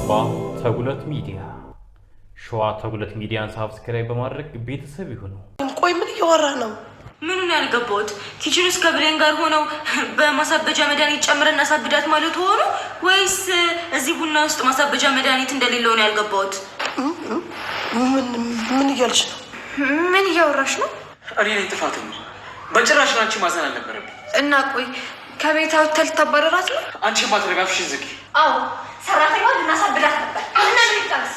አባ ተጉለት ሚዲያ ሸዋ ተጉለት ሚዲያን ሳብስክራይብ በማድረግ ቤተሰብ ይሁኑ። ቆይ ምን እያወራ ነው? ምኑን ያልገባሁት ኪችን ውስጥ ከብሌን ጋር ሆነው በማሳበጃ መድኃኒት ጨምረን እናሳብዳት ማለት ሆኖ ወይስ እዚህ ቡና ውስጥ ማሳበጃ መድኃኒት እንደሌለው ነው ያልገባሁት? ምን እያልሽ ነው? ምን እያወራሽ ነው? እኔ ነኝ ጥፋተኛ። በጭራሽ አንቺ ማዘን አልነበረብኝ። እና ቆይ ከቤት አውጥተህ ልታባረራት ነው? አንቺ ማትረጋፍሽ ዝግ። አዎ ሰራተኛዋ ልናሳብዳት ነበር። እና ምን ይጣስ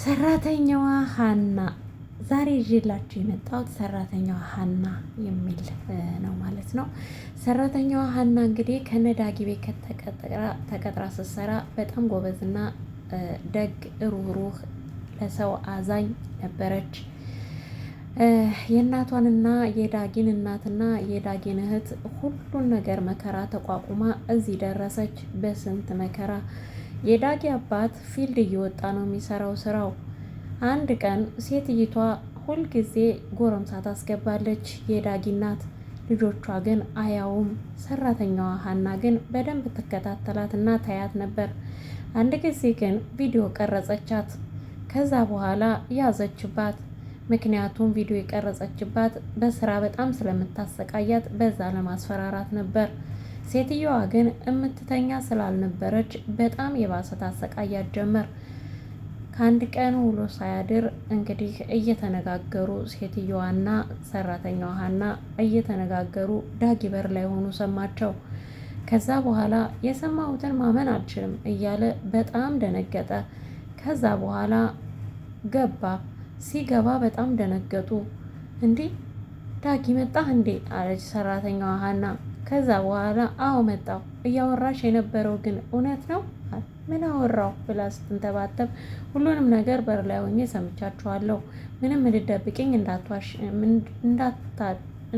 ሰራተኛዋ ሀና ዛሬ ይዤላችሁ የመጣሁት ሰራተኛዋ ሀና የሚል ነው ማለት ነው። ሰራተኛዋ ሀና እንግዲህ ከነዳጊ ቤት ተቀጥራ ስትሰራ በጣም ጎበዝና ደግ ሩህሩህ ለሰው አዛኝ ነበረች። የእናቷንና የዳጊን እናትና የዳጊን እህት ሁሉን ነገር መከራ ተቋቁማ እዚህ ደረሰች። በስንት መከራ የዳጊ አባት ፊልድ እየወጣ ነው የሚሰራው ስራው። አንድ ቀን ሴትይቷ ሁልጊዜ ጎረምሳ ታስገባለች የዳጊ እናት፣ ልጆቿ ግን አያውም። ሰራተኛዋ ሀና ግን በደንብ ትከታተላትና ታያት ነበር። አንድ ጊዜ ግን ቪዲዮ ቀረጸቻት። ከዛ በኋላ ያዘችባት። ምክንያቱም ቪዲዮ የቀረጸችባት በስራ በጣም ስለምታሰቃያት በዛ ለማስፈራራት ነበር። ሴትየዋ ግን እምትተኛ ስላልነበረች በጣም የባሰ ታሰቃያት ጀመር። ከአንድ ቀን ውሎ ሳያድር እንግዲህ እየተነጋገሩ ሴትየዋና ሰራተኛዋ ሀና እየተነጋገሩ ዳጊ በር ላይ ሆኑ ሰማቸው። ከዛ በኋላ የሰማሁትን ማመን አልችልም እያለ በጣም ደነገጠ። ከዛ በኋላ ገባ። ሲገባ በጣም ደነገጡ። እንዲህ ዳጊ መጣህ እንዴ አለች ሰራተኛዋ ሀና። ከዛ በኋላ አዎ መጣሁ። እያወራሽ የነበረው ግን እውነት ነው? ምን አወራው ብላ ስትንተባተብ ሁሉንም ነገር በር ላይ ሆኜ ሰምቻችኋለሁ። ምንም እንድትደብቂኝ እንዳትዋሽ፣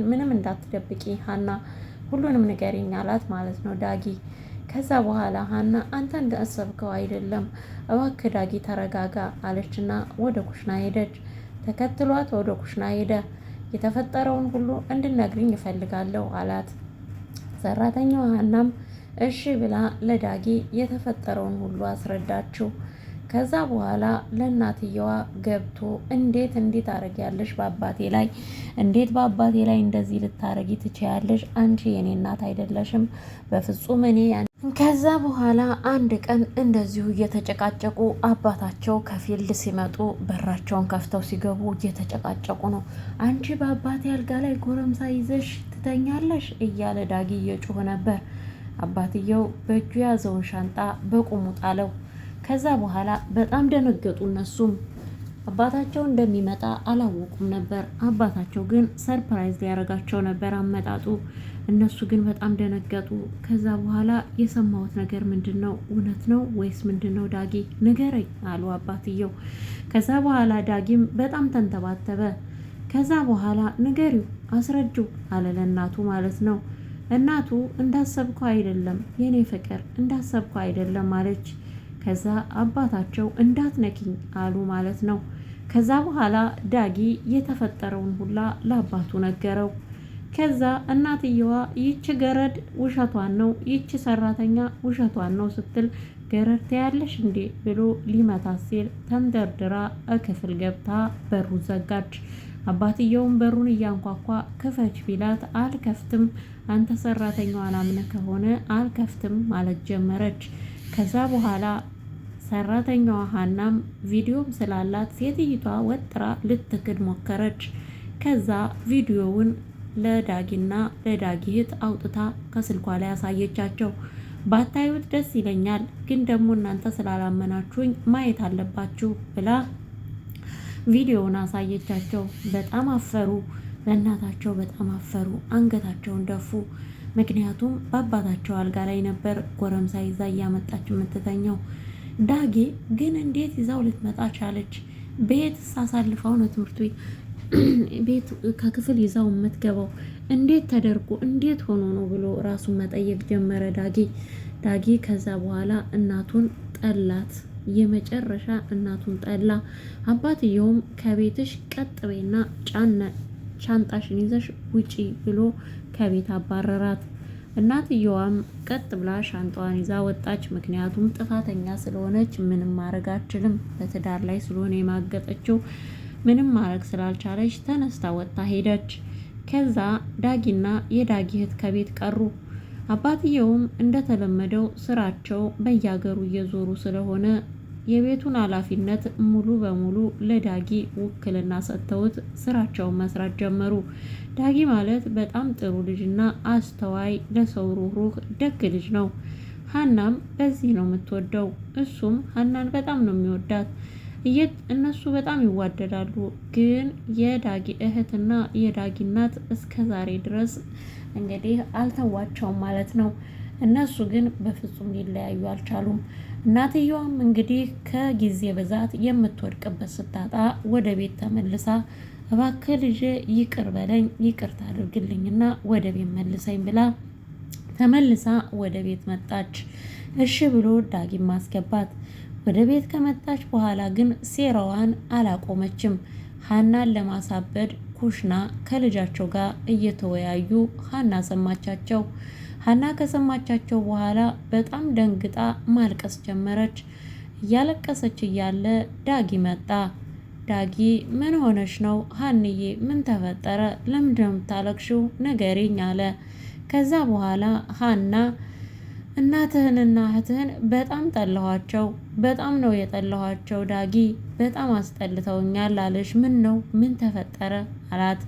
ምንም እንዳትደብቂ ሀና፣ ሁሉንም ንገሪኝ አላት ማለት ነው ዳጊ። ከዛ በኋላ ሀና አንተ እንዳሰብከው አይደለም፣ እባክህ ዳጊ ተረጋጋ አለችና ወደ ኩሽና ሄደች። ተከትሏት ወደ ኩሽና ሄደ። የተፈጠረውን ሁሉ እንድነግሪኝ እፈልጋለሁ አላት። ሰራተኛዋ ሀናም እሺ ብላ ለዳጊ የተፈጠረውን ሁሉ አስረዳችው። ከዛ በኋላ ለእናትየዋ ገብቶ እንዴት ታረጊያለሽ በአባቴ ላይ? እንዴት በአባቴ ላይ እንደዚህ ልታረጊ ትችያለሽ? አንቺ የኔ እናት አይደለሽም በፍጹም እኔ። ከዛ በኋላ አንድ ቀን እንደዚሁ እየተጨቃጨቁ አባታቸው ከፊልድ ሲመጡ በራቸውን ከፍተው ሲገቡ እየተጨቃጨቁ ነው። አንቺ በአባቴ አልጋ ላይ ጎረምሳ ይዘሽ ትተኛለሽ እያለ ዳጊ እየጮኸ ነበር። አባትየው በእጁ የያዘውን ሻንጣ በቁሙ ጣለው። ከዛ በኋላ በጣም ደነገጡ። እነሱም አባታቸው እንደሚመጣ አላወቁም ነበር። አባታቸው ግን ሰርፕራይዝ ሊያደርጋቸው ነበር አመጣጡ። እነሱ ግን በጣም ደነገጡ። ከዛ በኋላ የሰማሁት ነገር ምንድን ነው? እውነት ነው ወይስ ምንድን ነው? ዳጊ ንገረኝ አሉ አባትየው። ከዛ በኋላ ዳጊም በጣም ተንተባተበ። ከዛ በኋላ ንገሪው፣ አስረጂው አለ ለእናቱ ማለት ነው። እናቱ እንዳሰብከው አይደለም የኔ ፍቅር፣ እንዳሰብከው አይደለም አለች። ከዛ አባታቸው እንዳትነኪኝ አሉ ማለት ነው። ከዛ በኋላ ዳጊ የተፈጠረውን ሁላ ለአባቱ ነገረው። ከዛ እናትየዋ ይቺ ገረድ ውሸቷን ነው፣ ይቺ ሰራተኛ ውሸቷን ነው ስትል ገረድ ትያለሽ እንዴ ብሎ ሊመታት ሲል ተንደርድራ ክፍል ገብታ በሩ ዘጋች። አባትየውም በሩን እያንኳኳ ክፈች ቢላት አልከፍትም፣ አንተ ሰራተኛዋን አምነህ ከሆነ አልከፍትም ማለት ጀመረች። ከዛ በኋላ ሰራተኛዋ ሀናም ቪዲዮም ስላላት ሴትይቷ ወጥራ ልትክድ ሞከረች። ከዛ ቪዲዮውን ለዳጊና ለዳጊ እህት አውጥታ ከስልኳ ላይ ያሳየቻቸው። ባታዩት ደስ ይለኛል፣ ግን ደግሞ እናንተ ስላላመናችሁኝ ማየት አለባችሁ ብላ ቪዲዮውን አሳየቻቸው። በጣም አፈሩ። ለእናታቸው በጣም አፈሩ። አንገታቸውን ደፉ። ምክንያቱም በአባታቸው አልጋ ላይ ነበር ጎረምሳ ይዛ እያመጣች የምትተኘው። ዳጊ ግን እንዴት ይዛው ልትመጣ ቻለች? ቤት ሳሳልፈው ነው ትምህርት ቤት ከክፍል ይዛው የምትገባው? እንዴት ተደርጎ እንዴት ሆኖ ነው ብሎ ራሱን መጠየቅ ጀመረ ዳጊ። ከዛ በኋላ እናቱን ጠላት። የመጨረሻ እናቱን ጠላ። አባትየውም ከቤትሽ ቀጥ በይና ሻንጣሽን ይዘሽ ውጪ ብሎ ከቤት አባረራት። እናትየዋም ቀጥ ብላ ሻንጣዋን ይዛ ወጣች። ምክንያቱም ጥፋተኛ ስለሆነች ምንም ማድረግ አትችልም። በትዳር ላይ ስለሆነ የማገጠችው ምንም ማድረግ ስላልቻለች ተነስታ ወጥታ ሄደች። ከዛ ዳጊና የዳጊ እህት ከቤት ቀሩ። አባትየውም እንደተለመደው ስራቸው በየሀገሩ እየዞሩ ስለሆነ የቤቱን ኃላፊነት ሙሉ በሙሉ ለዳጊ ውክልና ሰጥተውት ስራቸውን መስራት ጀመሩ። ዳጊ ማለት በጣም ጥሩ ልጅና አስተዋይ፣ ለሰው ሩህሩህ ደግ ልጅ ነው። ሀናም በዚህ ነው የምትወደው። እሱም ሀናን በጣም ነው የሚወዳት። እነሱ በጣም ይዋደዳሉ። ግን የዳጊ እህትና የዳጊ እናት እስከ ዛሬ ድረስ እንግዲህ አልተዋቸውም ማለት ነው። እነሱ ግን በፍጹም ሊለያዩ አልቻሉም። እናትየዋም እንግዲህ ከጊዜ ብዛት የምትወድቅበት ስታጣ ወደ ቤት ተመልሳ እባክህ ልጄ ይቅር በለኝ፣ ይቅርታ አድርግልኝና ወደ ቤት መልሰኝ ብላ ተመልሳ ወደ ቤት መጣች። እሺ ብሎ ዳጊም ማስገባት። ወደ ቤት ከመጣች በኋላ ግን ሴራዋን አላቆመችም። ሀናን ለማሳበድ ኩሽና ከልጃቸው ጋር እየተወያዩ ሀና ሰማቻቸው። ሀና ከሰማቻቸው በኋላ በጣም ደንግጣ ማልቀስ ጀመረች። እያለቀሰች እያለ ዳጊ መጣ። ዳጊ ምን ሆነሽ ነው ሀንዬ? ምን ተፈጠረ? ለምንድን ነው የምታለቅሽው? ንገሪኝ አለ። ከዛ በኋላ ሀና እናትህንና እህትህን በጣም ጠላኋቸው፣ በጣም ነው የጠላኋቸው ዳጊ፣ በጣም አስጠልተውኛል አለሽ። ምን ነው? ምን ተፈጠረ አላት።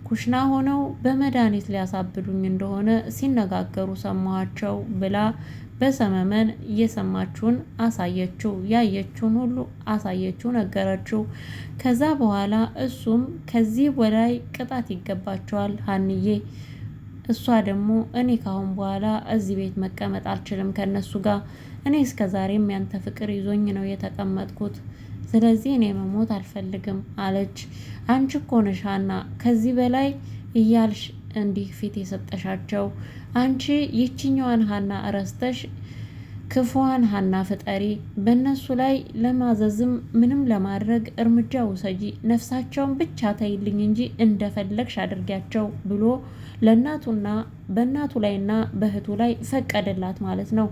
ኩሽና ሆነው በመድኃኒት ሊያሳብዱኝ እንደሆነ ሲነጋገሩ ሰማኋቸው ብላ በሰመመን እየሰማችውን አሳየችው። ያየችውን ሁሉ አሳየችው፣ ነገረችው። ከዛ በኋላ እሱም ከዚህ በላይ ቅጣት ይገባቸዋል ሀንዬ፣ እሷ ደግሞ እኔ ካሁን በኋላ እዚህ ቤት መቀመጥ አልችልም ከነሱ ጋር። እኔ እስከ ዛሬም ያንተ ፍቅር ይዞኝ ነው የተቀመጥኩት። ስለዚህ እኔ መሞት አልፈልግም አለች። አንቺ እኮ ነሽ ሀና ከዚህ በላይ እያልሽ እንዲህ ፊት የሰጠሻቸው። አንቺ ይችኛዋን ሀና እረስተሽ ክፉዋን ሀና ፍጠሪ። በእነሱ ላይ ለማዘዝም ምንም ለማድረግ እርምጃ ውሰጂ። ነፍሳቸውን ብቻ ተይልኝ እንጂ እንደፈለግሽ አድርጊያቸው ብሎ ለእናቱና በእናቱ ላይና በእህቱ ላይ ፈቀደላት ማለት ነው።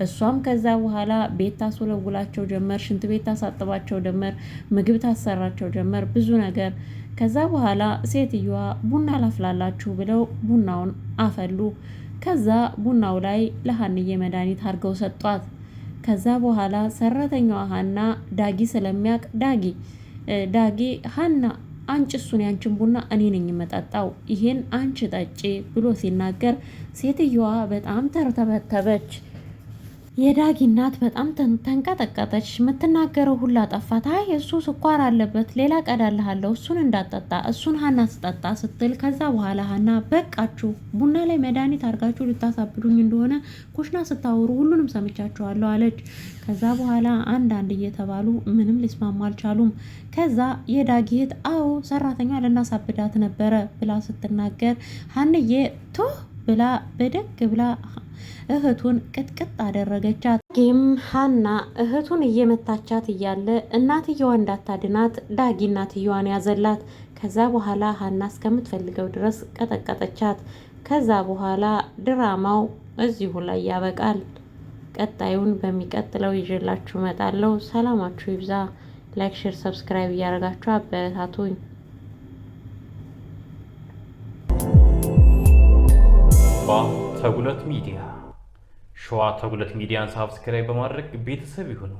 እሷም ከዛ በኋላ ቤት ታስወለውላቸው ጀመር፣ ሽንት ቤት ታሳጥባቸው ጀመር፣ ምግብ ታሰራቸው ጀመር፣ ብዙ ነገር። ከዛ በኋላ ሴትዮዋ ቡና ላፍላላችሁ ብለው ቡናውን አፈሉ። ከዛ ቡናው ላይ ለሀንዬ መድኃኒት አድርገው ሰጧት። ከዛ በኋላ ሰራተኛዋ ሀና ዳጊ ስለሚያውቅ ዳጊ ሀና አንቺ እሱን ያንቺን ቡና እኔ ነኝ የምጠጣው፣ ይሄን አንቺ ጠጪ ብሎ ሲናገር ሴትዮዋ በጣም ተርተበተበች። የዳጊ እናት በጣም ተንቀጠቀጠች። የምትናገረው ሁላ ጠፋት። አይ እሱ ስኳር አለበት፣ ሌላ ቀዳልሃለሁ፣ እሱን እንዳጠጣ፣ እሱን ሀና ስጠጣ ስትል ከዛ በኋላ ሀና በቃችሁ፣ ቡና ላይ መድኃኒት አድርጋችሁ ልታሳብዱኝ እንደሆነ ኩሽና ስታወሩ ሁሉንም ሰምቻችኋለሁ አለች። ከዛ በኋላ አንዳንድ እየተባሉ ምንም ሊስማሙ አልቻሉም። ከዛ የዳጊ እህት አዎ ሰራተኛ ልናሳብዳት ነበረ ብላ ስትናገር ሀንዬ ቶ ብላ በደግ ብላ እህቱን ቅጥቅጥ አደረገቻት። ጊም ሀና እህቱን እየመታቻት እያለ እናትየዋ እንዳታድናት ዳጊ እናትየዋን ያዘላት። ከዛ በኋላ ሀና እስከምትፈልገው ድረስ ቀጠቀጠቻት። ከዛ በኋላ ድራማው እዚሁ ላይ ያበቃል። ቀጣዩን በሚቀጥለው ይዤላችሁ እመጣለሁ። ሰላማችሁ ይብዛ። ላይክ፣ ሼር፣ ሰብስክራይብ እያደረጋችሁ አበረታቱኝ። ተጉለት ሚዲያ ሸዋ ተጉለት ሚዲያን ሳብስክራይብ በማድረግ ቤተሰብ ይሁኑ።